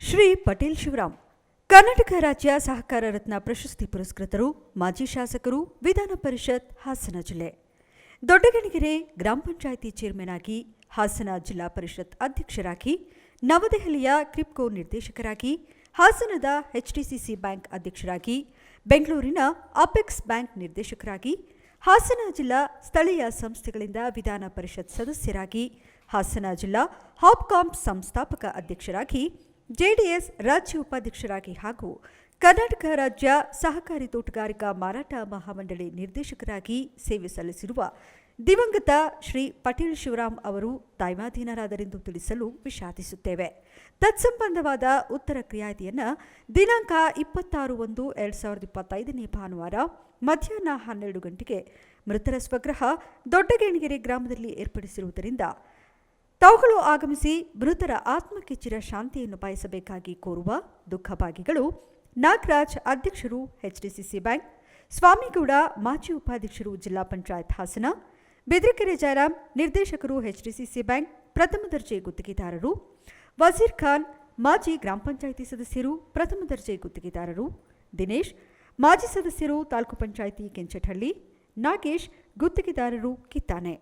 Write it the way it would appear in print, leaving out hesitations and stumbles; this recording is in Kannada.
ಶ್ರೀ ಪಟೇಲ್ ಶಿವರಾಮ್ ಕರ್ನಾಟಕ ರಾಜ್ಯ ಸಹಕಾರ ರತ್ನ ಪ್ರಶಸ್ತಿ ಪುರಸ್ಕೃತರು, ಮಾಜಿ ಶಾಸಕರು, ವಿಧಾನ ಪರಿಷತ್ ಹಾಸನ ಜಿಲ್ಲೆ. ದೊಡ್ಡಗಣಿಗೆರೆ ಗ್ರಾಮ ಪಂಚಾಯಿತಿ ಚೇರ್ಮನ್ ಆಗಿ, ಹಾಸನ ಜಿಲ್ಲಾ ಪರಿಷತ್ ಅಧ್ಯಕ್ಷರಾಗಿ, ನವದೆಹಲಿಯ ಕ್ರಿಪ್ಕೋ ನಿರ್ದೇಶಕರಾಗಿ, ಹಾಸನದ ಎಚ್ಡಿಸಿಸಿ ಬ್ಯಾಂಕ್ ಅಧ್ಯಕ್ಷರಾಗಿ, ಬೆಂಗಳೂರಿನ ಅಪೆಕ್ಸ್ ಬ್ಯಾಂಕ್ ನಿರ್ದೇಶಕರಾಗಿ, ಹಾಸನ ಜಿಲ್ಲಾ ಸ್ಥಳೀಯ ಸಂಸ್ಥೆಗಳಿಂದ ವಿಧಾನ ಪರಿಷತ್ ಸದಸ್ಯರಾಗಿ, ಹಾಸನ ಜಿಲ್ಲಾ ಹಾಪ್ಕಾಮ್ ಸಂಸ್ಥಾಪಕ ಅಧ್ಯಕ್ಷರಾಗಿ, ಜೆಡಿಎಸ್ ರಾಜ್ಯ ಉಪಾಧ್ಯಕ್ಷರಾಗಿ ಹಾಗೂ ಕರ್ನಾಟಕ ರಾಜ್ಯ ಸಹಕಾರಿ ತೋಟಗಾರಿಕಾ ಮಾರಾಟ ಮಹಾಮಂಡಳಿ ನಿರ್ದೇಶಕರಾಗಿ ಸೇವೆ ಸಲ್ಲಿಸಿರುವ ದಿವಂಗತ ಶ್ರೀ ಪಟೇಲ್ ಶಿವರಾಮ್ ಅವರು ದೈವಾಧೀನರಾದರೆಂದು ತಿಳಿಸಲು ವಿಷಾದಿಸುತ್ತೇವೆ. ತತ್ಸಂಬಂಧವಾದ ಉತ್ತರ ಕ್ರಿಯಾತಿಯನ್ನು ದಿನಾಂಕ 26/1/2025 ಭಾನುವಾರ ಮಧ್ಯಾಹ್ನ 12 ಗಂಟೆಗೆ ಮೃತರ ಸ್ವಗ್ರಹ ದೊಡ್ಡಗಣಿಗೆರೆ ಗ್ರಾಮದಲ್ಲಿ ಏರ್ಪಡಿಸಿರುವುದರಿಂದ ತಾವುಗಳು ಆಗಮಿಸಿ ಮೃತರ ಆತ್ಮಕ್ಕೆ ಚಿರ ಶಾಂತಿಯನ್ನು ಬಯಸಬೇಕಾಗಿ ಕೋರುವ ದುಃಖಭಾಗಿಗಳು ನಾಗರಾಜ್, ಅಧ್ಯಕ್ಷರು ಎಚ್ಡಿಸಿಸಿ ಬ್ಯಾಂಕ್, ಸ್ವಾಮಿಗೌಡ, ಮಾಜಿ ಉಪಾಧ್ಯಕ್ಷರು ಜಿಲ್ಲಾ ಪಂಚಾಯತ್ ಹಾಸನ, ಬಿದ್ರಕೆರೆ ಜಯರಾಮ್, ನಿರ್ದೇಶಕರು ಎಚ್ಡಿಸಿಸಿ ಬ್ಯಾಂಕ್, ಪ್ರಥಮ ದರ್ಜೆ ಗುತ್ತಿಗೆದಾರರು, ವಜೀರ್ ಖಾನ್, ಮಾಜಿ ಗ್ರಾಮ ಪಂಚಾಯಿತಿ ಸದಸ್ಯರು, ಪ್ರಥಮ ದರ್ಜೆ ಗುತ್ತಿಗೆದಾರರು, ದಿನೇಶ್, ಮಾಜಿ ಸದಸ್ಯರು, ತಾಲೂಕು ಪಂಚಾಯಿತಿ ಕೆಂಚಟಹಳ್ಳಿ, ನಾಗೇಶ್, ಗುತ್ತಿಗೆದಾರರು, ಕಿತ್ತಾನೆ.